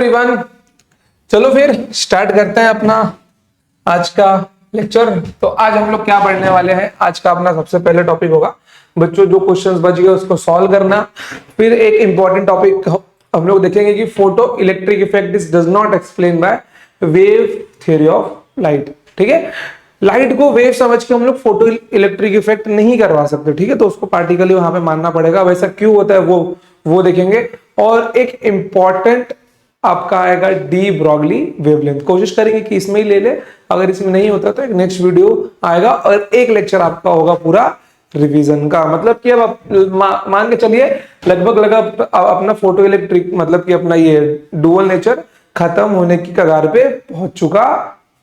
Everyone, चलो फिर start करते हैं अपना आज का लेक्चर। तो आज हम लोग क्या पढ़ने वाले हैं? आज का अपना सबसे पहले टॉपिक होगा बच्चों, जो क्वेश्चंस बच गए उसको सॉल्व करना। फिर एक इंपॉर्टेंट टॉपिक हम लोग देखेंगे कि photo electric effect is does not explain by wave theory of light. ठीक है, लाइट को वेव समझ के हम लोग फोटो इलेक्ट्रिक इफेक्ट नहीं करवा सकते। ठीक है, तो उसको पार्टिकल वहां पे मानना पड़ेगा। वैसा क्यों होता है वो देखेंगे। और एक इंपॉर्टेंट आपका आएगा डी ब्रॉगली वेवलेंथ। कोशिश करेंगे कि इसमें ही ले ले, अगर इसमें नहीं होता तो एक नेक्स्ट वीडियो आएगा और एक लेक्चर आपका होगा पूरा रिवीजन का। मतलब कि अब मान के चलिए लगभग अपना फोटो इलेक्ट्रिक मतलब कि अपना ये डुअल नेचर खत्म होने की कगार पे पहुंच चुका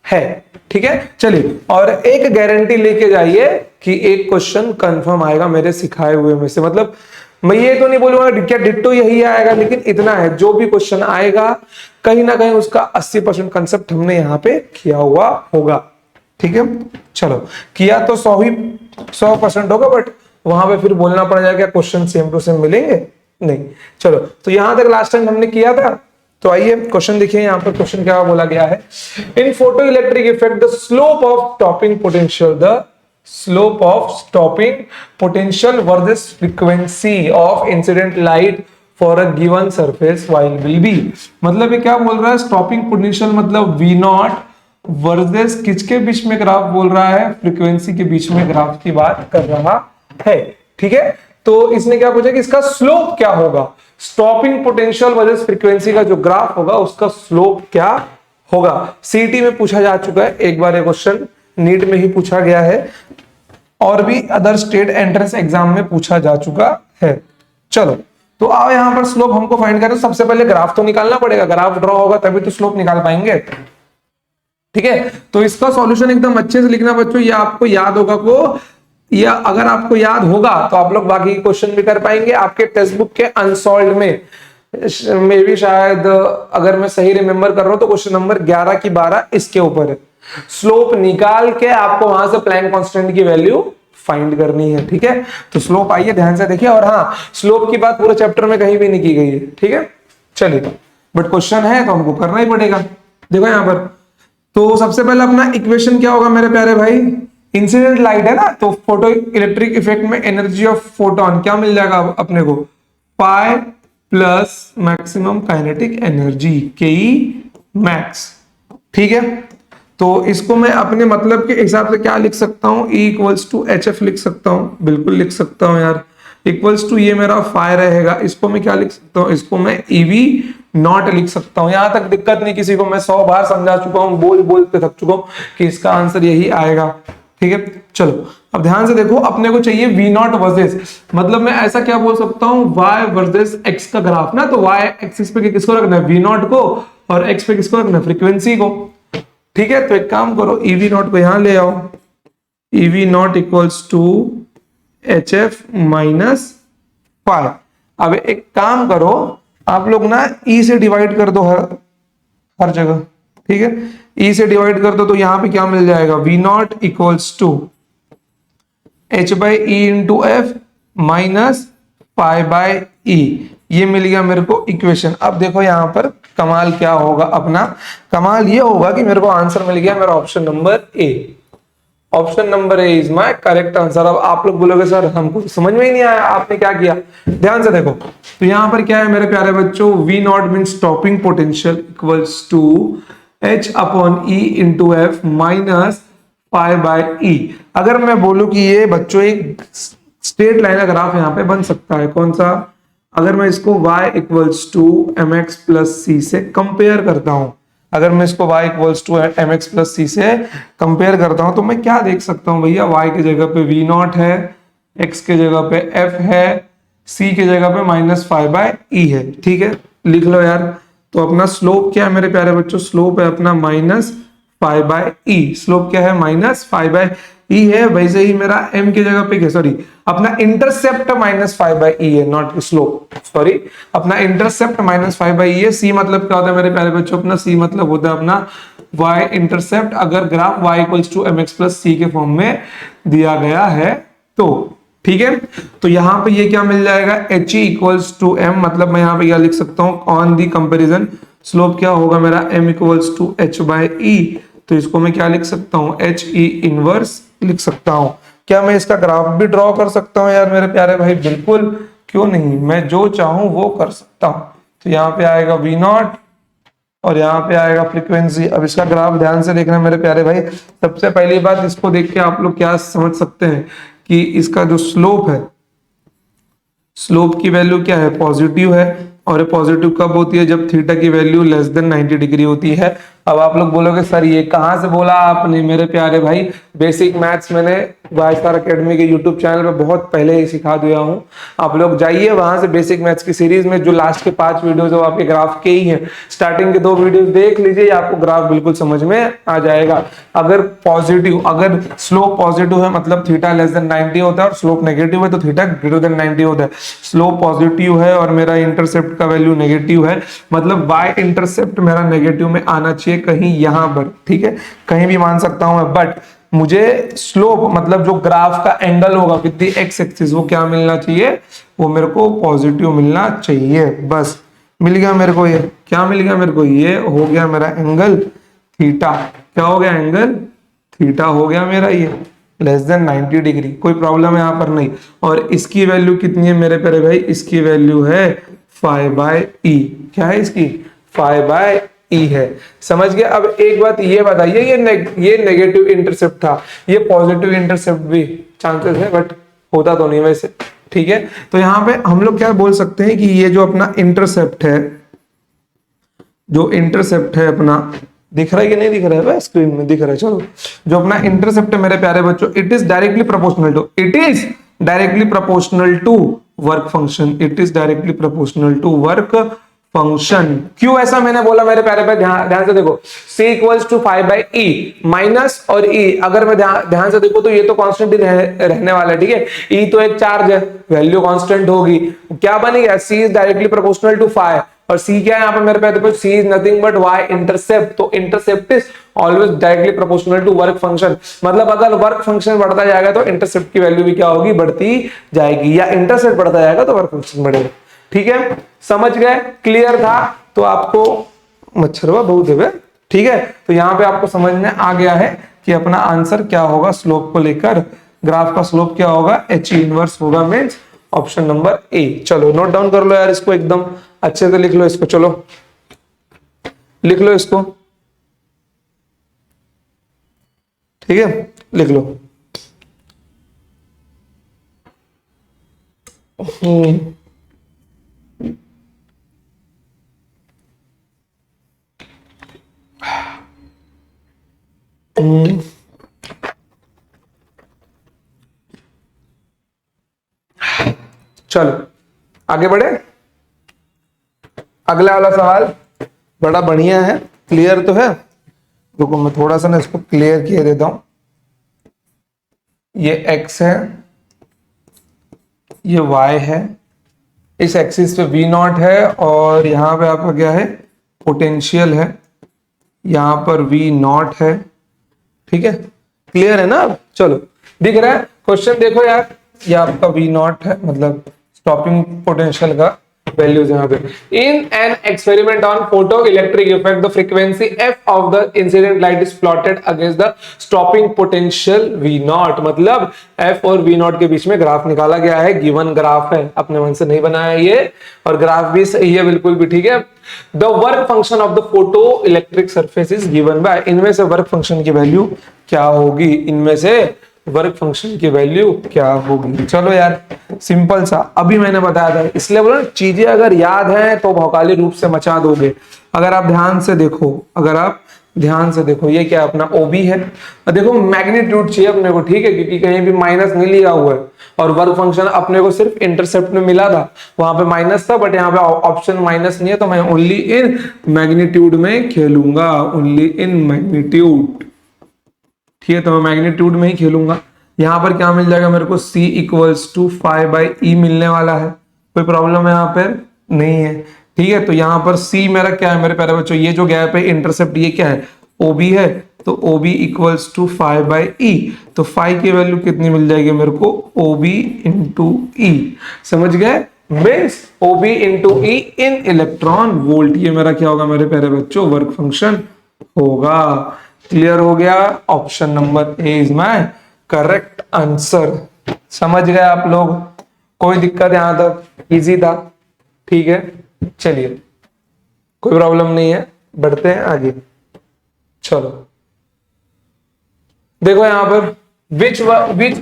है। ठीक है, चलिए और एक गारंटी लेके जाइए कि एक क्वेश्चन कंफर्म आएगा मेरे सिखाए हुए में से। मतलब मैं ये तो नहीं बोलूंगा क्या डिट्टो यही आएगा, लेकिन इतना है जो भी क्वेश्चन आएगा कहीं ना कहीं उसका 80% कंसेप्ट हमने यहाँ पे किया हुआ होगा। ठीक है, चलो किया तो 100% होगा, बट वहां पे फिर बोलना पड़ जाएगा क्वेश्चन सेम टू सेम मिलेंगे नहीं। चलो तो यहां तक लास्ट टाइम हमने किया था। तो आइए क्वेश्चन देखिए, यहाँ पर क्वेश्चन क्या बोला गया है। In photo electric effect the slope of stopping potential versus frequency of incident light for a given surface while will be। मतलब ये क्या बोल रहा है, स्टॉपिंग पोटेंशियल मतलब V नॉट वर्सेस किसके बीच में ग्राफ बोल रहा है, फ्रीक्वेंसी के बीच में ग्राफ की बात कर रहा है। ठीक है, तो इसने क्या पूछा कि इसका स्लोप क्या होगा। स्टॉपिंग पोटेंशियल वर्सेस फ्रीक्वेंसी का जो ग्राफ होगा उसका स्लोप क्या होगा। सीटी में पूछा जा चुका है एक बार, ये क्वेश्चन नीट में ही पूछा गया है और भी अदर स्टेट एंट्रेंस एग्जाम में पूछा जा चुका है। चलो तो आओ यहाँ पर स्लोप हमको फाइंड करें। सबसे पहले ग्राफ तो निकालना पड़ेगा, ग्राफ ड्रॉ होगा तभी तो स्लोप निकाल पाएंगे। ठीक है, तो इसका सॉल्यूशन एकदम अच्छे से लिखना बच्चों, ये आपको याद होगा को, या अगर आपको याद होगा तो आप लोग बाकी क्वेश्चन भी कर पाएंगे। आपके टेक्स्ट बुक के अनसॉल्व्ड में भी शायद, अगर मैं सही रिमेंबर कर रहा हूं तो क्वेश्चन नंबर 11 की 12 इसके ऊपर है। स्लोप निकाल के आपको वहां से प्लैंक कांस्टेंट की वैल्यू फाइंड करनी है। ठीक है, तो स्लोप आइए ध्यान से देखिए। और हाँ, स्लोप की बात पूरे चैप्टर में कहीं भी नहीं की गई है। ठीक है, चलिए बट क्वेश्चन है तो हमको करना ही पड़ेगा। देखो यहां पर, तो सबसे पहले अपना इक्वेशन क्या होगा मेरे प्यारे भाई, इंसिडेंट लाइट है ना, तो फोटो इलेक्ट्रिक इफेक्ट में एनर्जी ऑफ फोटोन क्या मिल जाएगा अपने को, pi plus maximum kinetic energy के मैक्स। ठीक है, तो इसको मैं अपने मतलब के हिसाब से क्या लिख सकता हूं, E इक्वल्स टू HF लिख सकता हूं, बिल्कुल लिख सकता हूं यार। इक्वल्स टू ये मेरा फाई रहेगा, इसको मैं क्या लिख सकता हूं, इसको मैं EV नॉट लिख सकता हूं। यहां तक दिक्कत नहीं किसी को, मैं 100 बार समझा चुका हूं, बोल के थक चुका हूं कि इसका आंसर यही आएगा। ठीक है, चलो अब ध्यान से देखो, अपने को चाहिए V नॉट वर्सेस, मतलब मैं ऐसा क्या बोल सकता हूं, Y वर्सेस X का ग्राफ ना, तो Y एक्सिस पे किसको रखना है, V नॉट को, और X पे किसको रखना है, फ्रीक्वेंसी को। ठीक है, तो एक काम करो, EV नॉट को यहां ले आओ, EV not equals to HF minus pi. अब एक काम करो, आप लोग ना E से डिवाइड कर दो हर जगह। ठीक है, E से डिवाइड कर दो तो यहां पे क्या मिल जाएगा, V not equals to H by E into F minus pi by E। ये मिल गया मेरे को इक्वेशन। अब देखो यहां पर कमाल क्या होगा, अपना कमाल ये होगा कि मेरे को आंसर मिल गया मेरा option number A. Option number A is my correct answer. अब आप लोग बोलोगे सर हमको समझ में ही नहीं आया, आपने क्या किया। ध्यान से देखो, तो यहां पर क्या है मेरे प्यारे बच्चों, V not mean stopping potential equals to H upon E into F minus pi by E। अगर मैं बोलूं कि ये बच्चों एक स्ट्रेट लाइन का ग्राफ यहाँ पे बन सकता है, कौन सा, अगर मैं इसको y equals to mx plus C से कंपेयर करता हूं, अगर मैं इसको y equals to mx plus C से कंपेयर करता हूं तो मैं क्या देख सकता हूं भैया, y की जगह पे V नॉट है, x के जगह पे f है, c के जगह पे माइनस फाई बाय E है। ठीक है, लिख लो यार। तो अपना स्लोप क्या है मेरे प्यारे बच्चों, स्लोप है अपना minus phi by E। Slope क्या है, माइनस फाई बाय E है। वैसे ही मेरा m की जगह पे, सॉरी अपना intercept minus phi by E है, नॉट स्लोप, सॉरी अपना intercept minus phi by E है। C मतलब क्या होता है मेरे प्यारे बच्चों, अपना C मतलब होता है अपना y इंटरसेप्ट, अगर graph y equals to mx plus c के फॉर्म में दिया गया है तो। ठीक है, तो यहां पे ये क्या मिल जाएगा, He इक्वल्स टू m, मतलब मैं यहां पे क्या लिख सकता हूं, ऑन दी कंपेरिजन स्लोप क्या होगा मेरा m equals to H by E, तो इसको मैं क्या लिख सकता हूँ, एच ई इनवर्स लिख सकता हूँ। क्या मैं इसका ग्राफ भी ड्रॉ कर सकता हूँ यार मेरे प्यारे भाई? बिल्कुल, क्यों नहीं, मैं जो चाहूं वो कर सकता हूं। तो यहाँ पे आएगा वी नॉट और यहाँ पे आएगा फ्रीक्वेंसी। अब इसका ग्राफ ध्यान से देखना मेरे प्यारे भाई। सबसे पहली बात, इसको देख के आप लोग क्या समझ सकते हैं कि इसका जो स्लोप है, स्लोप की वैल्यू क्या है, पॉजिटिव है। और ये पॉजिटिव कब होती है, जब थीटा की वैल्यू लेस देन 90 डिग्री होती है। अब आप लोग बोलोगे सर ये कहां से बोला आपने? मेरे प्यारे भाई, बेसिक मैथ्स मैंने वाईस्टार एकेडमी के यूट्यूब चैनल पे बहुत पहले ही सिखा दिया हूं। आप लोग जाइए वहां से, बेसिक मैथ्स की सीरीज में जो लास्ट के 5 वीडियोस है वो आपके ग्राफ के ही हैं। स्टार्टिंग के 2 वीडियोस देख लीजिए, आपको ग्राफ बिल्कुल समझ में आ जाएगा। अगर स्लोप पॉजिटिव है मतलब थीटा लेस देन 90 होता है, और स्लोप नेगेटिव है तो थीटा ग्रेटर देन 90 होता है। स्लोप पॉजिटिव है और मेरा इंटरसेप्ट का वैल्यू नेगेटिव है, मतलब वाई इंटरसेप्ट मेरा नेगेटिव में आना चाहिए कहीं यहां पर, ठीक है, कहीं भी मान सकता हूं मैं, बट मुझे स्लोप मतलब जो ग्राफ का एंगल होगा विद द एक्स एक्सिस, वो क्या मिलना चाहिए, वो मेरे को पॉजिटिव मिलना चाहिए। बस मिल गया मेरे को, ये क्या मिल गया मेरे को, ये हो गया मेरा एंगल थीटा। क्या हो गया, एंगल थीटा हो गया मेरा, ये लेस देन 90 डिग्री। कोई प्रॉब्लम यहाँ पर नहीं। और इसकी वैल्यू कितनी है मेरे प्यारे भाई, इसकी वैल्यू है फाइव बाई ई। क्या है इसकी, फाइव बाई ई है। समझ गए? अब एक बात ये बताइए, ये नेगेटिव इंटरसेप्ट था, ये पॉजिटिव इंटरसेप्ट भी चांसेस है, बट होता तो नहीं वैसे, ठीक है। तो यहाँ पे हम लोग क्या बोल सकते हैं कि ये जो अपना इंटरसेप्ट है, जो इंटरसेप्ट है अपना, दिख रहा है कि नहीं दिख रहा है भाई? स्क्रीन में दिख रहा है, चलो। जो अपना इंटरसेप्ट है मेरे प्यारे बच्चों, it is directly proportional to work function. It is directly proportional to work function. क्यों ऐसा मैंने बोला मेरे प्यारे पे, ध्यान से देखो। c equals to 5 by E, minus और e, अगर मैं ध्यान से देखो तो ये तो कांस्टेंट ही रहने वाला है, ठीक है। e तो एक चार्ज है, वैल्यू कांस्टेंट होगी, क्या बनेगा, c is directly proportional to 5, और c क्या है यहाँ पे मेरे पे, देखो c is nothing but y intercept. तो intercept is always directly proportional to work function. मतलब अगर वर्क फंक्शन बढ़ता जाएगा तो इंटरसेप्ट की वैल्यू भी क्या होगी, बढ़ती जाएगी, या इंटरसेप्ट बढ़ता जाएगा तो वर्क फंक्शन बढ़ेगा। ठीक है, समझ गए? क्लियर था? तो आपको मच्छरवा बहुत है, ठीक है। तो यहाँ पे आपको समझ में आ गया है कि अपना आंसर क्या होगा स्लोप को लेकर। ग्राफ का स्लोप क्या होगा, एच इनवर्स होगा, मीन्स ऑप्शन नंबर ए। चलो नोट डाउन कर लो यार इसको, एकदम अच्छे से लिख लो इसको, चलो लिख लो इसको, ठीक है, लिख लो। चलो आगे बढ़े। अगला वाला सवाल बड़ा बढ़िया है, क्लियर तो है। रुको मैं थोड़ा सा ना इसको क्लियर किए देता हूं। ये x है, ये y है, इस एक्सिस पे v नॉट है, और यहां पे आपका क्या है, पोटेंशियल है, यहां पर v नॉट है, ठीक है। क्लियर है ना? चलो दिख रहा है क्वेश्चन, देखो यार, ये आपका v नॉट है, मतलब स्टॉपिंग पोटेंशियल का वैल्यूज यहाँ पे। In an experiment on photo electric effect the frequency F of the incident light is plotted against the stopping potential V not. मतलब एफ और वी नॉट के बीच में ग्राफ निकाला गया है, गिवन ग्राफ है, अपने मन से नहीं बनाया ये, और ग्राफ भी सही है बिल्कुल भी, ठीक है। The work function of the photo electric surface is given by, इनमें से वर्क फंक्शन की वैल्यू क्या होगी, इनमें से वर्क फंक्शन की वैल्यू क्या होगी। चलो यार सिंपल सा, अभी मैंने बताया था, इसलिए बोला चीजें अगर याद हैं तो भौकाली रूप से मचा दोगे। अगर आप ध्यान से देखो, अगर आप ध्यान से देखो, ये क्या अपना ओबी है, देखो मैग्नीट्यूड चाहिए अपने को, ठीक है, क्योंकि कहीं भी माइनस नहीं लिया हुआ है, और वर्क फंक्शन अपने को सिर्फ इंटरसेप्ट में मिला था, वहां पे माइनस था, बट यहाँ पे ऑप्शन माइनस नहीं है, तो मैं ओनली इन मैग्नीट्यूड में खेलूंगा, ओनली इन मैग्नीट्यूड, ठीक है। तो मैं मैग्नीट्यूड में ही खेलूंगा। यहाँ पर क्या मिल जाएगा मेरे को, c इक्वल्स टू 5 बाई ई मिलने वाला है, कोई प्रॉब्लम है यहाँ पर नहीं है, ठीक है। तो यहाँ पर c मेरा क्या है मेरे प्यारे बच्चों, ये जो गैप है इंटरसेप्ट, ये क्या है, OB है, तो OB equals to 5 by E, तो 5 की वैल्यू कितनी मिल जाएगी मेरे को, OB इंटू ई। समझ गए? मीन्स OB इंटू ई इन इलेक्ट्रॉन वोल्ट। ये मेरा क्या होगा मेरे प्यारे बच्चों, वर्क फंक्शन होगा। क्लियर हो गया? Option number A is my correct answer. समझ गए आप लोग? कोई दिक्कत यहां तक? इजी था? ठीक है, चलिए कोई प्रॉब्लम नहीं है, बढ़ते हैं आगे। चलो देखो यहां पर which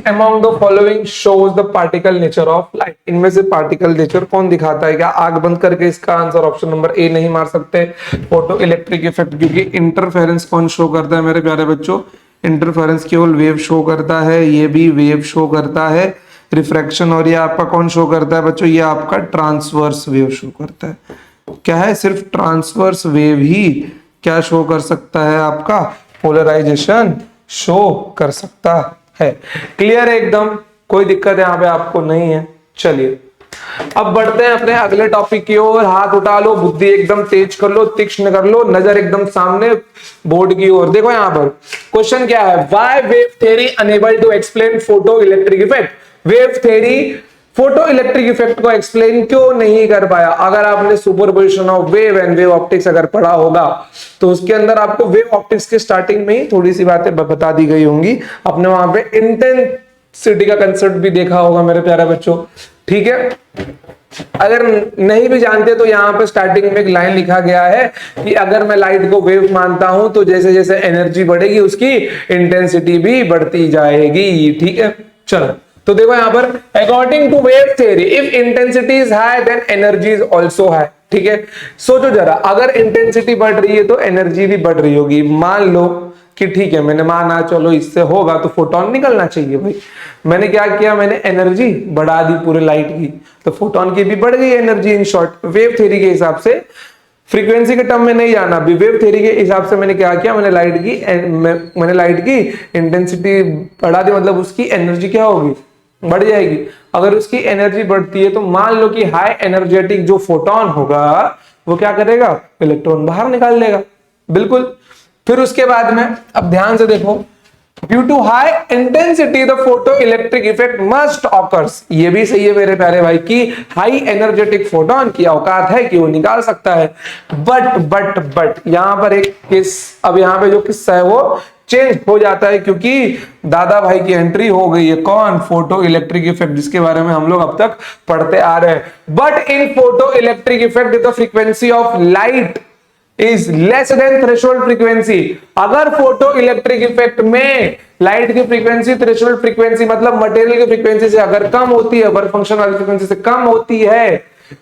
among the following shows the particle nature of light। इनमें से पार्टिकल नेचर कौन दिखाता है? क्या आंख बंद करके इसका आंसर ऑप्शन नंबर ए नहीं मार सकते? फोटो इलेक्ट्रिक इफेक्ट, क्योंकि इंटरफेरेंस कौन शो करता है मेरे प्यारे बच्चों? इंटरफेरेंस केवल वेव शो करता है, ये भी वेव शो करता है। रिफ्रैक्शन और ये आपका कौन शो करता है बच्चों? ये आपका ट्रांसवर्स वेव शो करता है। क्या है? सिर्फ ट्रांसवर्स वेव ही क्या शो कर सकता है? आपका पोलराइजेशन शो कर सकता है। क्लियर है एकदम? कोई दिक्कत यहाँ पे आपको नहीं है? चलिए अब बढ़ते हैं अपने अगले टॉपिक की ओर। हाथ उठा लो, बुद्धि एकदम तेज कर लो, तीक्ष्ण कर लो, नजर एकदम सामने बोर्ड की ओर। देखो यहाँ पर क्वेश्चन क्या है? Why wave theory unable to explain photo electric effect. Wave theory photo electric effect को एक्सप्लेन क्यों नहीं कर पाया? अगर आपने superposition of wave and wave optics अगर पढ़ा होगा तो उसके अंदर आपको वेव ऑप्टिक्स के स्टार्टिंग में ही थोड़ी सी बातें बता दी गई होंगी। आपने वहां पे इंटेंसिटी का कंसेप्ट भी देखा होगा मेरे प्यारे बच्चों। ठीक है, अगर नहीं भी जानते तो यहाँ पे स्टार्टिंग में एक लाइन लिखा गया है कि अगर मैं लाइट को वेव मानता हूं तो जैसे जैसे एनर्जी बढ़ेगी उसकी इंटेंसिटी भी बढ़ती जाएगी। ठीक है, चलो तो देखो यहां पर according to wave theory if intensity is high then energy is also high. ठीक है, सोचो जरा, अगर इंटेंसिटी बढ़ रही है तो एनर्जी भी बढ़ रही होगी। मान लो कि ठीक है, मैंने माना चलो इससे होगा तो फोटोन निकलना चाहिए भाई। मैंने क्या किया? मैंने एनर्जी बढ़ा दी पूरे लाइट की, तो फोटोन की भी बढ़ गई energy. In short wave theory के हिसाब से, फ्रीक्वेंसी के टर्म में नहीं जाना, वेव थ्योरी के हिसाब से मैंने क्या किया? मैंने लाइट की इंटेंसिटी बढ़ा दी, मतलब उसकी एनर्जी क्या होगी? बढ़ जाएगी। अगर उसकी एनर्जी बढ़ती है तो मान लो कि हाई एनर्जेटिक जो फोटोन होगा वो क्या करेगा? इलेक्ट्रॉन बाहर निकाल देगा। बिल्कुल। फिर उसके बाद में अब ध्यान से देखो, due to high intensity the photo electric effect must occurs. ये भी सही है मेरे प्यारे भाई कि हाई एनर्जेटिक फोटोन की औकात है कि वो निकाल सकता है। बट यहां पर एक किस, अब यहां पे जो किस्सा है वो चेंज हो जाता है क्योंकि दादा भाई की एंट्री हो गई है। कौन? फोटो इलेक्ट्रिक इफेक्ट, जिसके बारे में हम लोग अब तक पढ़ते आ रहे हैं। But in photo electric effect the frequency of light is less than threshold frequency. अगर फोटो इलेक्ट्रिक इफेक्ट में लाइट की फ्रीक्वेंसी थ्रेशोल्ड फ्रीक्वेंसी मतलब मटेरियल की फ्रीक्वेंसी से अगर कम होती है, वर्क फंक्शन वाली फ्रीक्वेंसी से कम होती है,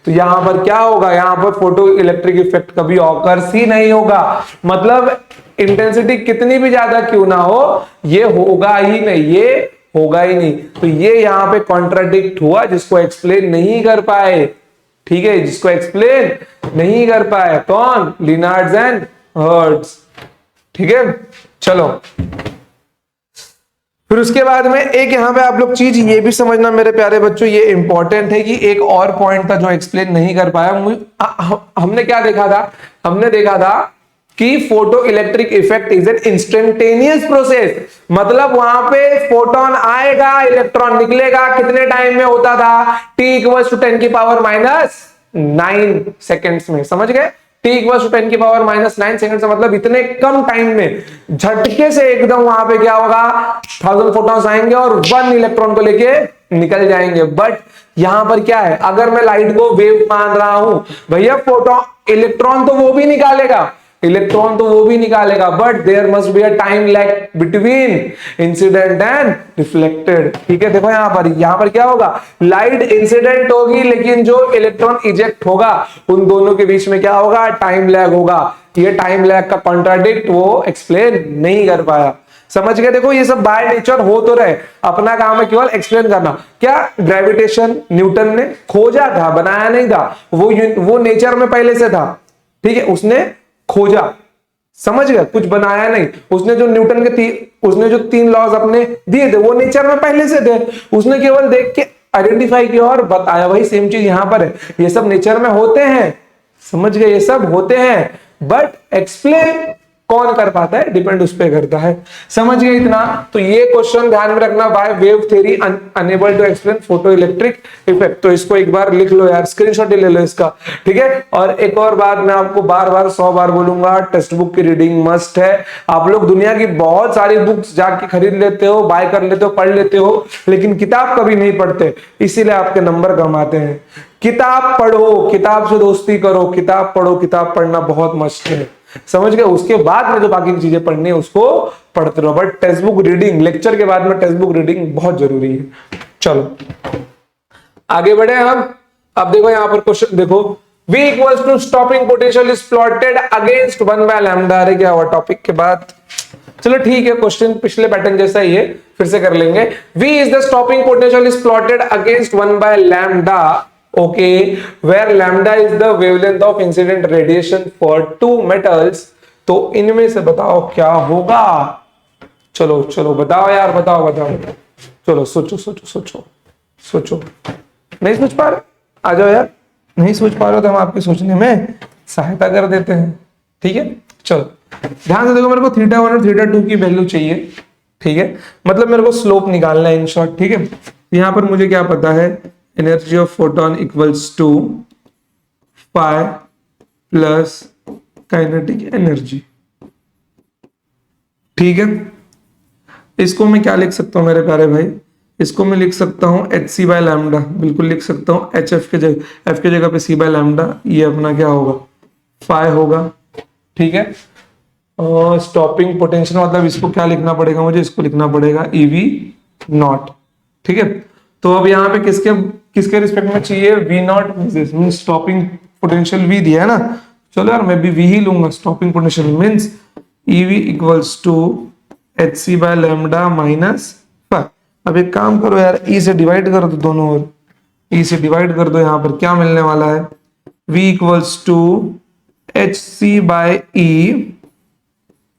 तो यहां पर क्या होगा? यहां पर फोटो इलेक्ट्रिक इफेक्ट कभी ऑकर्स ही नहीं होगा। मतलब इंटेंसिटी कितनी भी ज्यादा क्यों ना हो, ये होगा ही नहीं, ये होगा ही नहीं। तो ये यहां पे कॉन्ट्राडिक्ट हुआ, जिसको एक्सप्लेन नहीं कर पाए। ठीक है, जिसको एक्सप्लेन नहीं कर पाए कौन? लिनार्ड्स एंड हर्ट्ज। ठीक है, चलो फिर उसके बाद में एक यहां पे आप लोग चीज ये भी समझना मेरे प्यारे बच्चों, ये इंपॉर्टेंट है कि एक और पॉइंट था जो एक्सप्लेन नहीं कर पाया। हमने क्या देखा था? हमने देखा था कि photo electric effect is an instantaneous process. मतलब वहां पे फोटोन आएगा, इलेक्ट्रॉन निकलेगा, कितने टाइम में होता था? T=10⁻⁹ सेकेंड्स में। समझ गए? T=10⁻⁹ सेकेंड से मतलब इतने कम टाइम में झटके से एकदम वहां पे क्या होगा? 1000 फोटॉन्स आएंगे और 1 इलेक्ट्रॉन को लेके निकल जाएंगे। बट यहां पर क्या है? अगर मैं लाइट को वेव मान रहा हूं भैया, फोटोन इलेक्ट्रॉन तो वो भी निकालेगा, but there must be a time lag between incident and reflected. ठीक है, देखो यहां पर क्या होगा? लाइट इंसिडेंट होगी लेकिन जो इलेक्ट्रॉन इजेक्ट होगा उन दोनों के बीच में क्या होगा? टाइम लैग होगा। ये टाइम लैग का कॉन्ट्राडिक्ट वो एक्सप्लेन नहीं कर पाया। समझ गए? देखो ये सब बाय नेचर हो तो रहे, अपना काम है केवल एक्सप्लेन करना। क्या ग्रेविटेशन न्यूटन ने खोजा था, बनाया नहीं था। वो नेचर में पहले से था। ठीक है, उसने खोजा, समझ गए? कुछ बनाया नहीं। उसने जो न्यूटन के उसने जो 3 लॉज अपने दिए थे वो नेचर में पहले से थे, उसने केवल देख के आइडेंटिफाई किया और बताया। वही सेम चीज यहां पर है, ये सब नेचर में होते हैं। समझ गए? ये सब होते हैं बट एक्सप्लेन कौन कर पाता है, डिपेंड उस पर करता है। समझ गए इतना? तो ये क्वेश्चन ध्यान में रखना, by wave theory unable to explain photo electric effect. तो इसको एक बार लिख लो यार, स्क्रीनशॉट ले लो इसका, ठीक है। और एक और बात मैं आपको बार बार 100 बार बोलूंगा, टेक्स्ट बुक की रीडिंग मस्ट है। आप लोग दुनिया की बहुत सारी बुक्स जाके खरीद लेते हो, बाय कर लेते हो, पढ़ लेते हो, लेकिन किताब कभी नहीं पढ़ते, इसीलिए आपके नंबर कम आते हैं। किताब पढ़ो, किताब से दोस्ती करो, किताब पढ़ो, किताब पढ़ना बहुत मस्त है, समझ गए। उसके बाद में जो बाकी की चीजें पढ़नी है उसको पढ़ते रहो, but text book reading, lecture के बाद में टेक्स्ट बुक रीडिंग बहुत जरूरी है। चलो आगे बढ़े हम। अब देखो यहां पर क्वेश्चन देखो, V equals to stopping potential is plotted against 1 by lambda. अरे क्या हुआ टॉपिक के बाद, चलो ठीक है, क्वेश्चन पिछले पैटर्न जैसा ही है, फिर से कर लेंगे। V is the stopping potential is plotted against 1 by lambda, okay, where lambda is the wavelength of incident radiation for 2 metals. तो इनमें से बताओ क्या होगा। चलो चलो बताओ यार, बताओ बताओ बताओ, चलो सोचो सोचो सोचो सोचो। नहीं सोच पा रहे, आ जाओ यार, नहीं सोच पा रहे हो तो हम आपके सोचने में सहायता कर देते हैं, ठीक है। चलो ध्यान से देखो, मेरे को थीटा 1 और थीटा 2 की वैल्यू चाहिए, ठीक है, मतलब मेरे को स्लोप निकालना है इन शॉर्ट, ठीक है। यहां पर मुझे क्या पता है, energy of photon equals to phi plus kinetic energy, ठीक है। इसको मैं क्या लिख सकता हूं मेरे प्यारे भाई, इसको मैं लिख सकता हूं एच सी बाय लैम्डा, बिल्कुल लिख सकता हूं, एच एफ के जगह, एफ के जगह पे सी बाय लैम्डा, ये अपना क्या होगा, फाई होगा, ठीक है। और स्टॉपिंग पोटेंशियल मतलब इसको क्या लिखना पड़ेगा मुझे, इसको लिखना पड़ेगा ईवी नॉट, ठीक है। तो अब यहाँ पे किसके किसके रिस्पेक्ट में चाहिए, V not, stopping potential V दिया है ना, चलो यार मैं भी वी ही लूंगा। Stopping potential means EV equals to H C by lambda minus. अब एक काम करो यार, ई से डिवाइड कर दो दोनों ओर, ई से डिवाइड कर दो, यहाँ पर क्या मिलने वाला है, v equals to H C by E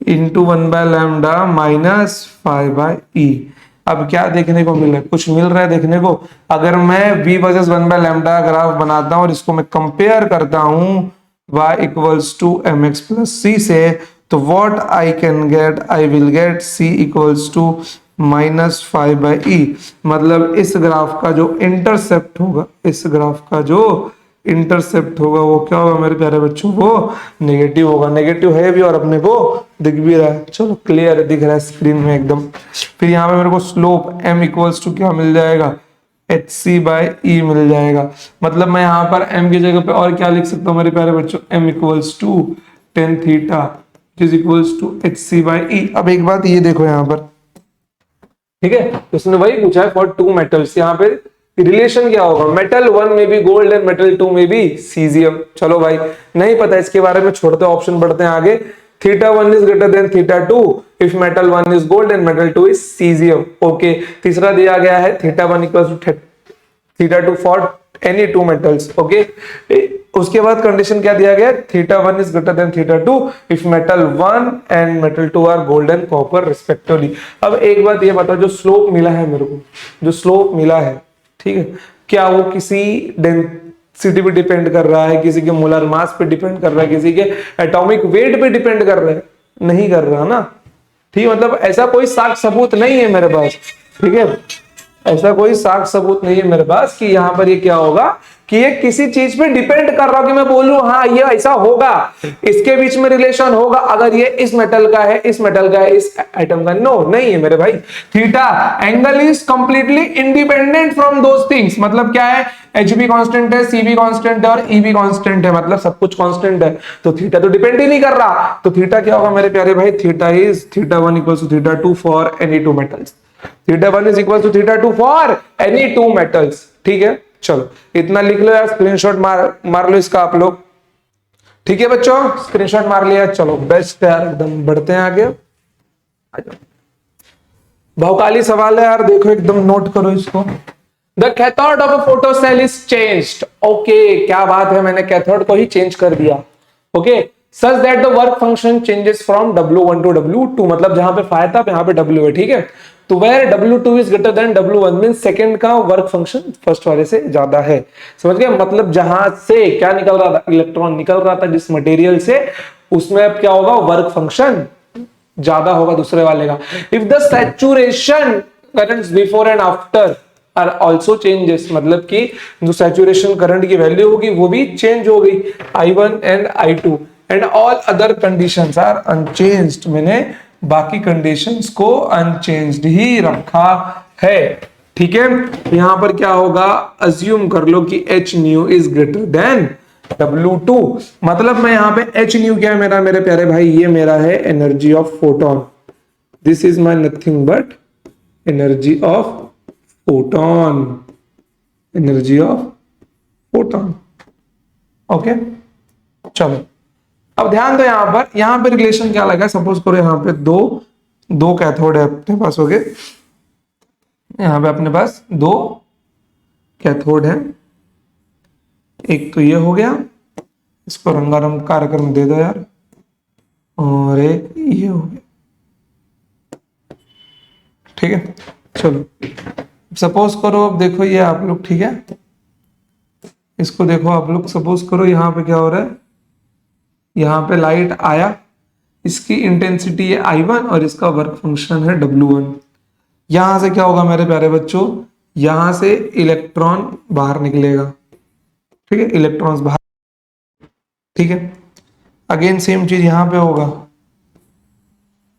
into 1 by lambda minus 5 by E. अब क्या देखने को मिल रहा है, कुछ मिल रहा है देखने को। अगर मैं v versus 1 by lambda graph बनाता हूं और इसको मैं कंपेयर करता हूं y equals to M X plus C से, तो what I can get, I will get c equals to minus 5 by E. मतलब इस ग्राफ का जो इंटरसेप्ट होगा, इस ग्राफ का जो इंटरसेप्ट होगा वो क्या होगा मेरे प्यारे बच्चों, वो नेगेटिव होगा। नेगेटिव है भी और अपने को दिख भी रहा है, चलो क्लियर दिख रहा है स्क्रीन में एकदम। फिर यहाँ पे मेरे को स्लोप m इक्वल्स टू क्या मिल जाएगा, एच सी बाय ई मिल जाएगा। मतलब मैं यहाँ पर m की जगह पे और क्या लिख सकता हूँ मेरे प्यारे बच्चों, m equals to tan theta is equals to H C by E. अब एक बात ये देखो यहाँ पर, ठीक है, तो उसने वही पूछा है फॉर 2 मेटल्स, यहाँ पे रिलेशन क्या होगा, मेटल 1 में भी गोल्ड एंड मेटल 2 में भी सीजियम। चलो भाई नहीं पता इसके बारे में छोड़ते, ऑप्शन बढ़ते हैं आगे। Theta 1 is greater than theta 2 if metal 1 is gold and metal 2 is caesium, okay. तीसरा दिया गया है theta 1 equal to theta 2 for any 2 metals, okay. उसके बाद कंडीशन क्या दिया गया, theta 1 is greater than theta 2 if metal 1 and metal 2 are gold and copper respectively. अब एक बात ये बताओ, जो स्लोप मिला है मेरे को, जो स्लोप मिला है, ठीक है, क्या वो किसी डेंसिटी पे डिपेंड कर रहा है, किसी के मोलर मास पे डिपेंड कर रहा है, किसी के एटॉमिक वेट पे डिपेंड कर रहा है, नहीं कर रहा ना, ठीक है। मतलब ऐसा कोई साक्ष्य सबूत नहीं है मेरे पास, ठीक है, ऐसा कोई साक्ष्य सबूत नहीं है मेरे पास कि यहाँ पर ये क्या होगा, कि ये किसी चीज पे डिपेंड कर रहा हो कि मैं बोलूं हाँ ये ऐसा होगा, इसके बीच में रिलेशन होगा, अगर ये इस मेटल का है, इस मेटल का है, इस एटम का, नो नहीं है मेरे भाई। Theta angle is completely independent from those things. मतलब क्या है, एच बी कॉन्स्टेंट है, सी बी कॉन्स्टेंट है और ई बी कॉन्स्टेंट है, मतलब सब कुछ कॉन्स्टेंट है, तो थीटा तो डिपेंड ही नहीं कर रहा। तो थीटा क्या होगा मेरे प्यारे भाई, theta is theta 1 equal to theta 2 for any 2 metals. Theta 1 is equal to theta 2 for any 2 metals, ठीक है। चलो इतना लिख लो यार, स्क्रीनशॉट मार लो इसका आप लोग, ठीक है बच्चों, स्क्रीनशॉट मार लिया। चलो बेस्ट यार, एकदम बढ़ते हैं आगे। बहुकाली सवाल है यार, देखो एकदम नोट करो इसको। The cathode of a photo cell is changed, okay, क्या बात है, मैंने कैथोड को ही चेंज कर दिया, okay, such that the work function changes from W1 to W2, मतलब जहां पे फाय था यहाँ पे W है, ठीक है। तो where W2 is greater than W1 means second का वर्क फंक्शन फर्स्ट वाले से ज्यादा है, समझ गए। मतलब जहां से क्या निकल रहा था, इलेक्ट्रॉन निकल रहा था जिस मटेरियल से, उसमें अब क्या होगा, वर्क फंक्शन ज्यादा होगा दूसरे वाले का। If the saturation currents before and after are also changes, मतलब कि जो सैचुरेशन करंट की वैल्यू होगी वो भी चेंज हो गई, I1 and I2 and all other conditions are unchanged, मैंने बाकी कंडीशंस को अनचेंज्ड ही रखा है। ठीक है, यहां पर क्या होगा, अज्यूम कर लो कि H new is greater then W2, मतलब मैं यहां पे H न्यू क्या है मेरा, मेरे प्यारे भाई, ये मेरा है energy of photon, this is my nothing but energy of photon, energy of photon. Okay, चलो अब ध्यान दो, यहां पे रिलेशन क्या लगा, सपोज करो यहां पे दो कैथोड है अपने पास, हो गए, यहां पे अपने पास दो कैथोड है, एक तो ये हो गया, इसको रंगारंग कार्यक्रम दे दो यार, और एक ये हो गया। ठीक है, चलो सपोज करो, अब देखो ये आप लोग, ठीक है, इसको देखो आप लोग, सपोज करो यहां पे क्या हो रहा है, यहां पे लाइट आया, इसकी इंटेंसिटी है I1 और इसका वर्क फंक्शन है W1। यहां से क्या होगा मेरे प्यारे बच्चों, यहां से इलेक्ट्रॉन बाहर निकलेगा। ठीक है, इलेक्ट्रॉन्स बाहर, ठीक है, अगेन सेम चीज यहां पे होगा,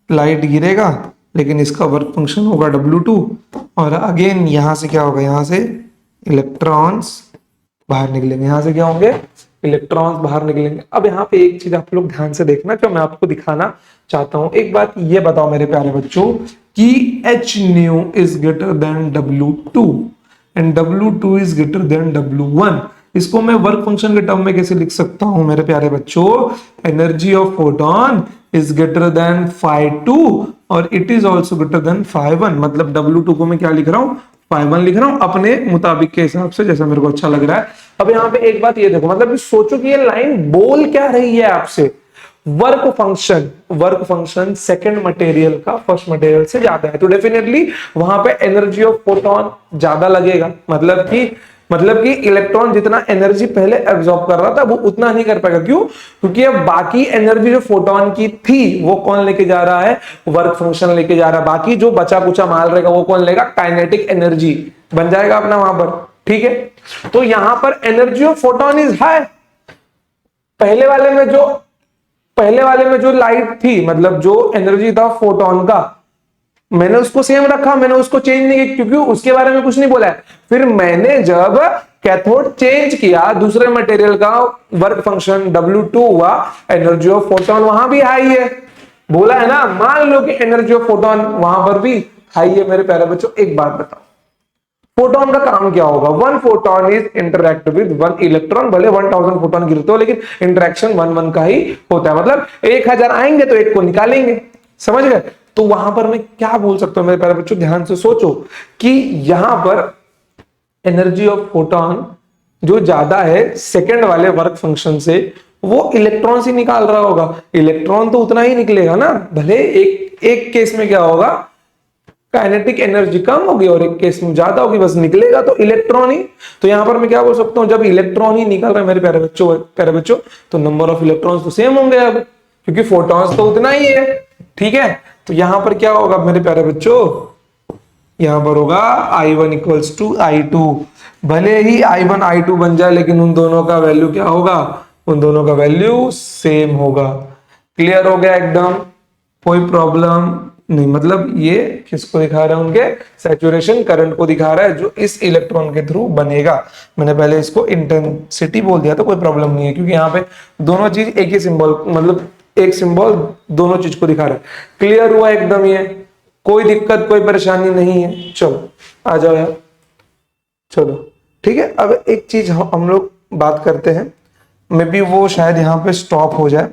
लाइट गिरेगा लेकिन इसका वर्क फंक्शन होगा W2, और अगेन यहां से क्या होगा, यहां से इलेक्ट्रॉन्स बाहर निकलेंगे, यहां से क्या होंगे, इलेक्ट्रॉन्स बाहर निकलेंगे। अब यहाँ पे एक चीज आप लोग ध्यान से देखना, जो मैं आपको दिखाना चाहता हूं। एक बात ये बताओ मेरे प्यारे बच्चों कि H new is greater then W2 and W2 is greater than W1। इसको मैं वर्क फंक्शन के टर्म में कैसे लिख सकता हूं मेरे प्यारे बच्चों, energy of photon is greater then phi2 और it is also greater than phi1, मतलब W2 को मैं क्या लिख रहा हूं, phi1 लिख रहा हूं अपने मुताबिक के हिसाब से, जैसा मेरे को अच्छा लग रहा है। अब यहाँ पे एक बात ये देखो, मतलब सोचो कि ये लाइन बोल क्या रही है आपसे, वर्क फंक्शन सेकंड मटेरियल का फर्स्ट मटेरियल से ज्यादा है, तो डेफिनेटली वहां पे एनर्जी ऑफ फोटोन ज्यादा लगेगा, मतलब कि इलेक्ट्रॉन जितना एनर्जी पहले एब्जॉर्ब कर रहा था वो उतना नहीं कर पाएगा। क्यों? क्योंकि अब बाकी एनर्जी जो फोटोन की थी वो कौन लेके जा रहा है, वर्क फंक्शन लेके जा रहा है, बाकी जो बचा कुचा माल रहेगा वो कौन लेगा, काइनेटिक एनर्जी बन जाएगा अपना वहां पर। ठीक है, तो यहां पर energy of photon is high, पहले वाले में जो लाइट थी, मतलब जो एनर्जी था फोटोन का, मैंने उसको सेम रखा, मैंने उसको चेंज नहीं किया क्योंकि उसके बारे में कुछ नहीं बोला है। फिर मैंने जब कैथोड चेंज किया, दूसरे मटेरियल का वर्क फंक्शन W2 हुआ, एनर्जी ऑफ फोटोन वहां भी हाई है, बोला है ना। मान लो कि एनर्जी ऑफ फोटोन वहां पर भी हाई है मेरे प्यारे बच्चों, एक बात बताओ, फोटोन का काम क्या होगा, one photon is interact with one electron, भले 1000 फोटोन गिरते हो लेकिन इंटरेक्शन 1 का ही होता है, मतलब 1000 आएंगे तो एक को निकालेंगे, समझ गए। तो वहां पर मैं क्या बोल सकता हूं मेरे प्यारे बच्चों, ध्यान से सोचो कि यहां पर एनर्जी ऑफ फोटोन जो ज्यादा है सेकंड वाले वर्क फंक्शन से, वो इलेक्ट्रॉन से निकाल रहा होगा, इलेक्ट्रॉन तो उतना ही निकलेगा ना, भले एक केस में क्या होगा, काइनेटिक एनर्जी कम होगी और एक केस में ज्यादा होगी, बस निकलेगा तो इलेक्ट्रॉन ही। तो यहां पर मैं क्या बोल सकता हूं, जब इलेक्ट्रॉन ही निकल रहा है मेरे प्यारे बच्चों तो नंबर ऑफ इलेक्ट्रॉन्स तो सेम होंगे अब, क्योंकि फोटॉन्स तो उतना ही है। ठीक है, तो यहां पर क्या होगा मेरे प्यारे बच्चों, यहां पर होगा I1 इक्वल्स टू I2, भले ही I1 I2 बन जाए लेकिन उन दोनों का वैल्यू क्या होगा, उन दोनों का वैल्यू सेम होगा। क्लियर हो गया एकदम, कोई प्रॉब्लम नहीं, मतलब ये किसको दिखा रहा है, उनके सैचुरेशन करंट को दिखा रहा है जो इस इलेक्ट्रॉन के थ्रू बनेगा। मैंने पहले इसको इंटेंसिटी बोल दिया तो कोई प्रॉब्लम नहीं है, क्योंकि यहाँ पे दोनों चीज एक ही सिंबल, मतलब एक सिंबल दोनों चीज को दिखा रहा है। क्लियर हुआ एकदम, ये कोई दिक्कत कोई परेशानी नहीं है। चलो आ जाओ यार, चलो ठीक है। अब एक चीज हम लोग बात करते हैं, मे बी वो शायद यहाँ पे स्टॉप हो जाए,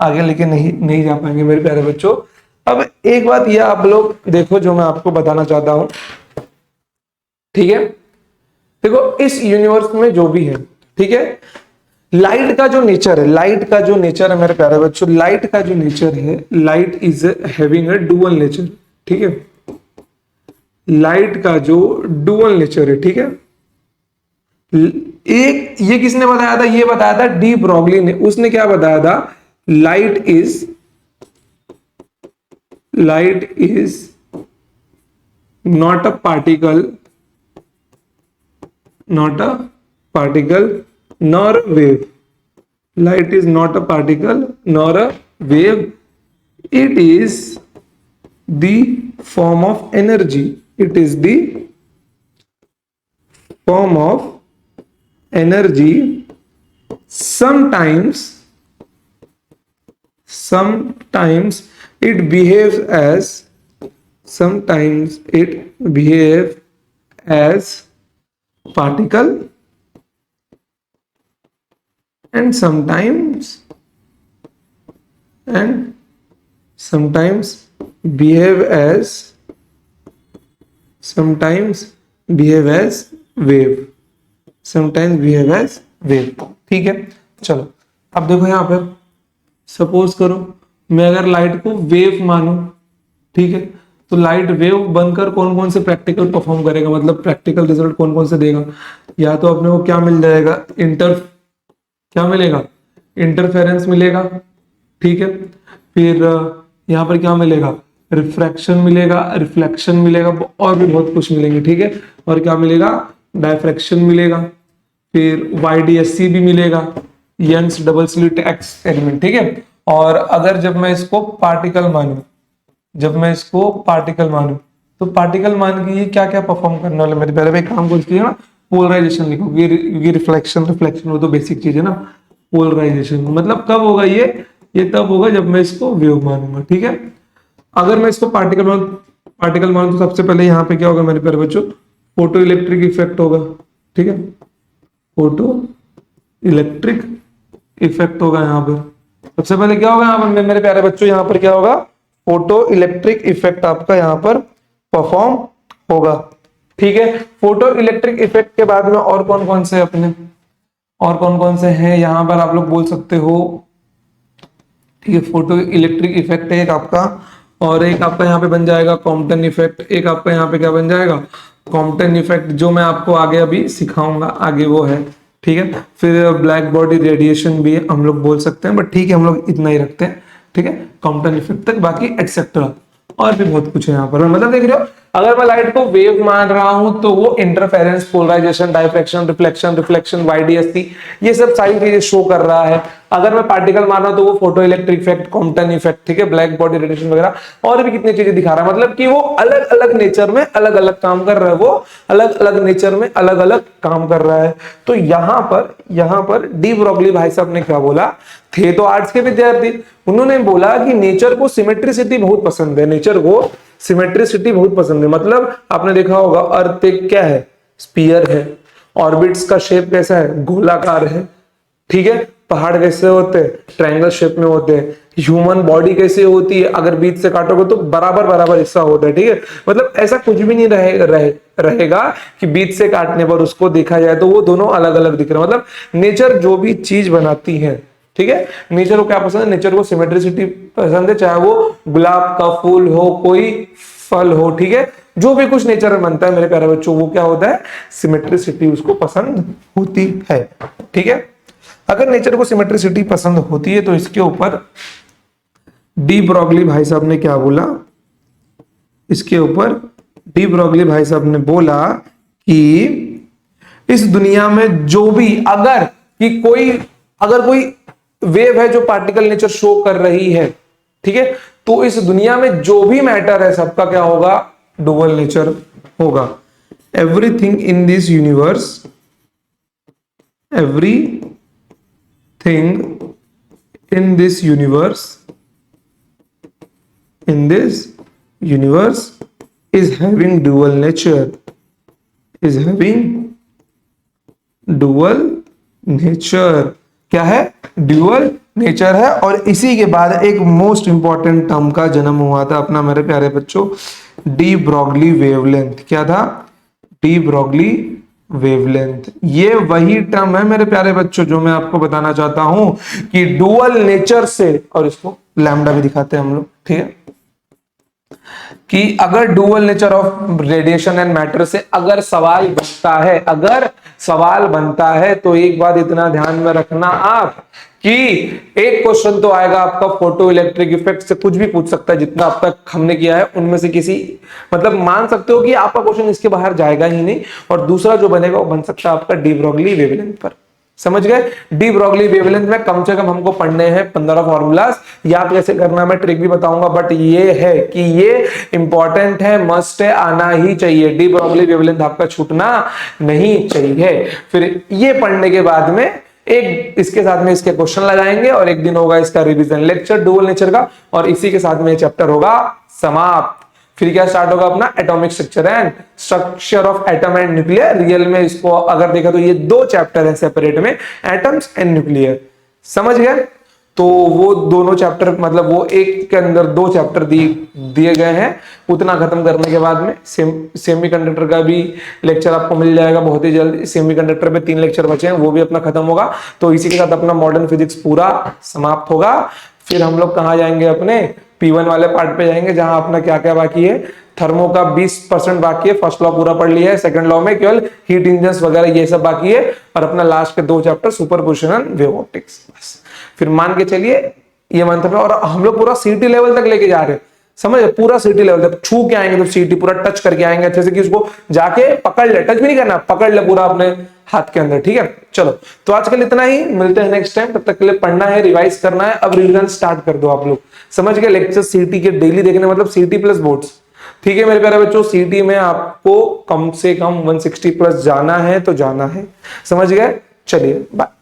आगे लेके नहीं जा पाएंगे मेरे प्यारे बच्चों। अब एक बात ये आप लोग देखो जो मैं आपको बताना चाहता हूं, ठीक है, देखो इस यूनिवर्स में जो भी है, ठीक है, लाइट का जो नेचर है मेरे प्यारे बच्चों, लाइट का जो नेचर है, light is having a dual nature. ठीक है, लाइट का जो डुअल नेचर है, ठीक है, एक ये किसने बताया था, ये बताया था डी ब्रॉगली ने। उसने क्या बताया था, light is not a particle nor a wave. Light is not a particle nor a wave. It is the form of energy. It is the form of energy. Sometimes it behaves as particle, and sometimes behave as wave. ठीक है, चलो अब देखो यहां पर suppose करो मैं अगर लाइट को वेव मानूं, ठीक है, तो लाइट वेव बनकर कौन कौन से प्रैक्टिकल परफॉर्म करेगा, मतलब प्रैक्टिकल रिजल्ट कौन कौन से देगा। या तो अपने को क्या मिल जाएगा, इंटरफेरेंस मिलेगा, ठीक है, फिर यहाँ पर क्या मिलेगा, रिफ्रैक्शन मिलेगा, रिफ्लेक्शन मिलेगा, और भी बहुत कुछ मिलेंगे, ठीक है, और क्या मिलेगा, डायफ्रैक्शन मिलेगा, फिर YDSC भी मिलेगा, यंग्स डबल स्लिट एक्सपेरिमेंट, ठीक है। और अगर जब मैं इसको पार्टिकल मानूं तो पार्टिकल मान के ये क्या क्या परफॉर्म करने वाला, मेरे पहले एक काम कुछ किया ना, पोलराइजेशन लिखो, ये रिफ्लेक्शन वो तो बेसिक चीज है ना। पोलराइजेशन मतलब कब होगा, ये तब होगा जब मैं इसको वेव मानूंगा, ठीक है। अगर मैं इसको पार्टिकल मानूं तो सबसे पहले यहाँ पे क्या होगा मेरे प्यारे बच्चों, फोटो इलेक्ट्रिक इफेक्ट होगा, ठीक है, फोटो इलेक्ट्रिक इफेक्ट होगा। यहाँ पर सबसे पहले क्या होगा, यहाँ पर मेरे प्यारे बच्चों, यहाँ पर क्या होगा, फोटो इलेक्ट्रिक इफेक्ट आपका यहाँ पर परफॉर्म होगा, ठीक है। फोटो इलेक्ट्रिक इफेक्ट के बाद में और कौन कौन से हैं यहाँ पर आप लोग बोल सकते हो, ठीक है। फोटो इलेक्ट्रिक इफेक्ट है एक आपका, और एक आपका यहाँ पे बन जाएगा कॉम्पटन इफेक्ट, एक आपका यहाँ पे क्या बन जाएगा, कॉम्पटन इफेक्ट, जो मैं आपको आगे अभी सिखाऊंगा, आगे वो है, ठीक है। फिर ब्लैक बॉडी रेडिएशन भी हम लोग बोल सकते हैं, बट ठीक है हम लोग इतना ही रखते हैं, ठीक है, कॉम्पटन इफेक्ट तक, बाकी एटसेट्रा और भी बहुत कुछ है यहाँ पर। मतलब देख रहे हो, अगर मैं लाइट को वेव मान रहा हूं तो वो interference, polarisation, diffraction, reflection, YDSC, ये सब सारी चीजें शो कर रहा है। अगर मैं पार्टिकल मान रहा हूं तो वो photo electric effect, Compton effect, ठीक है, ब्लैक बॉडी रेडिएशन वगैरह और भी कितनी चीजें दिखा रहा है। मतलब कि वो अलग अलग नेचर में अलग अलग काम कर रहा है, वो अलग अलग नेचर में अलग अलग काम कर रहा है। तो यहाँ पर डी ब्रॉगली भाई साहब ने क्या बोला, थे तो आर्ट्स के विद्यार्थी, उन्होंने बोला कि नेचर को सिमेट्रिसिटी बहुत पसंद है, मतलब आपने देखा होगा अर्थ एक क्या है, स्फीयर है, ऑर्बिट्स का शेप कैसा है, गोलाकार है, ठीक है। पहाड़ कैसे होते हैं, ट्रायंगल शेप में होते हैं। ह्यूमन बॉडी कैसे होती है, अगर बीच से काटोगे तो बराबर हिस्सा होता है, ठीक है। मतलब ऐसा कुछ भी नहीं रहेगा कि बीच से काटने पर उसको देखा जाए तो वो दोनों अलग अलग दिख रहे हैं। मतलब नेचर जो भी चीज बनाती है, ठीक है, नेचर को क्या पसंद है, नेचर को सिमेट्रिसिटी पसंद है, चाहे वो गुलाब का फूल हो, कोई फल हो, ठीक है, जो भी कुछ नेचर में बनता है मेरे प्यारे बच्चों, वो क्या होता है, सिमेट्रिसिटी उसको पसंद होती है, ठीक है। अगर नेचर को सिमेट्रिसिटी पसंद होती है तो इसके ऊपर डी ब्रॉगली भाई साहब ने क्या बोला, इसके ऊपर डी ब्रॉगली भाई साहब ने बोला कि इस दुनिया में जो भी अगर कोई वेव है जो पार्टिकल नेचर शो कर रही है, ठीक है, तो इस दुनिया में जो भी मैटर है सबका क्या होगा, डुअल नेचर होगा। Everything in this universe is having dual nature, क्या है, ड्यूअल नेचर है। और इसी के बाद एक मोस्ट इंपॉर्टेंट टर्म का जन्म हुआ था अपना मेरे प्यारे बच्चों, डी ब्रॉगली वेवलेंथ। क्या था, डी ब्रॉगली वेवलेंथ। ये वही टर्म है मेरे प्यारे बच्चों जो मैं आपको बताना चाहता हूं कि डुअल नेचर से, और इसको लैम्डा भी दिखाते हैं हम लोग, ठीक है, कि अगर dual nature of radiation and matter से अगर सवाल बनता है तो एक बात इतना ध्यान में रखना आप कि एक क्वेश्चन तो आएगा आपका फोटो इलेक्ट्रिक इफेक्ट से, कुछ भी पूछ सकता है जितना अब तक हमने किया है उनमें से किसी, मतलब मान सकते हो कि आपका क्वेश्चन इसके बाहर जाएगा ही नहीं। और दूसरा जो बनेगा वो बन सकता है आपका डी ब्रोगली वेवलेंथ पर। समझ गए? डी ब्रोगली वेवलेंथ में कम से कम हमको पढ़ने हैं 15 फॉर्मूलाज। याद कैसे करना मैं ट्रिक भी बताऊंगा, बट ये है कि ये इंपॉर्टेंट है, मस्ट है, आना ही चाहिए। डी ब्रोगली वेवलेंथ आपका छूटना नहीं चाहिए। फिर ये पढ़ने के बाद में एक इसके साथ में इसके क्वेश्चन लगाएंगे और एक दिन होगा इसका रिवीजन लेक्चर डुअल नेचर का, और इसी के साथ में चैप्टर होगा समाप्त। फिर क्या स्टार्ट होगा अपना atomic structure and structure of atom and nuclear. Real में इसको अगर देखा तो ये दो चैप्टर है सेपरेट में, एटम्स एंड न्यूक्लियर। समझ गए? तो वो दोनों चैप्टर, मतलब वो एक के अंदर दो चैप्टर दिए गए हैं। उतना खत्म करने के बाद में सेमीकंडक्टर का भी लेक्चर आपको मिल जाएगा बहुत ही जल्दी। सेमीकंडक्टर पे 3 लेक्चर बचे हैं, वो भी अपना खत्म होगा। तो इसी के साथ अपना मॉडर्न फिजिक्स पूरा समाप्त होगा। फिर हम लोग कहाँ जाएंगे? अपने P1 वाले पार्ट पे जाएंगे, जहां अपना क्या क्या बाकी है। थर्मो का 20% बाकी है, फर्स्ट लॉ पूरा पढ़ लिया है, सेकंड लॉ में केवल हीट इंजन वगैरह ये सब बाकी है, और अपना लास्ट के 2 chapter superposition and wave optics. बस फिर मान के चलिए ये मंथ में, और हम लोग पूरा सीटी लेवल तक लेके जा रहे हैं। समझ? पूरा सीटी लेवल तक छू के आएंगे, तो सीटी पूरा टच करके आएंगे अच्छे से, कि उसको जाके पकड़ ले, टच भी नहीं करना, पकड़ ले पूरा अपने हाथ के अंदर। ठीक है, चलो तो आजकल इतना ही, मिलते हैं नेक्स्ट टाइम। तब तक के लिए पढ़ना है, रिवाइज करना है। अब रिवीजन स्टार्ट कर दो आप लोग। समझ गए? लेक्चर सीटी के डेली देखने, मतलब सीटी प्लस बोर्ड्स। ठीक है मेरे प्यारे बच्चों, सीटी में आपको कम से कम 160 प्लस जाना है तो जाना है। समझ गए? चलिए बाय।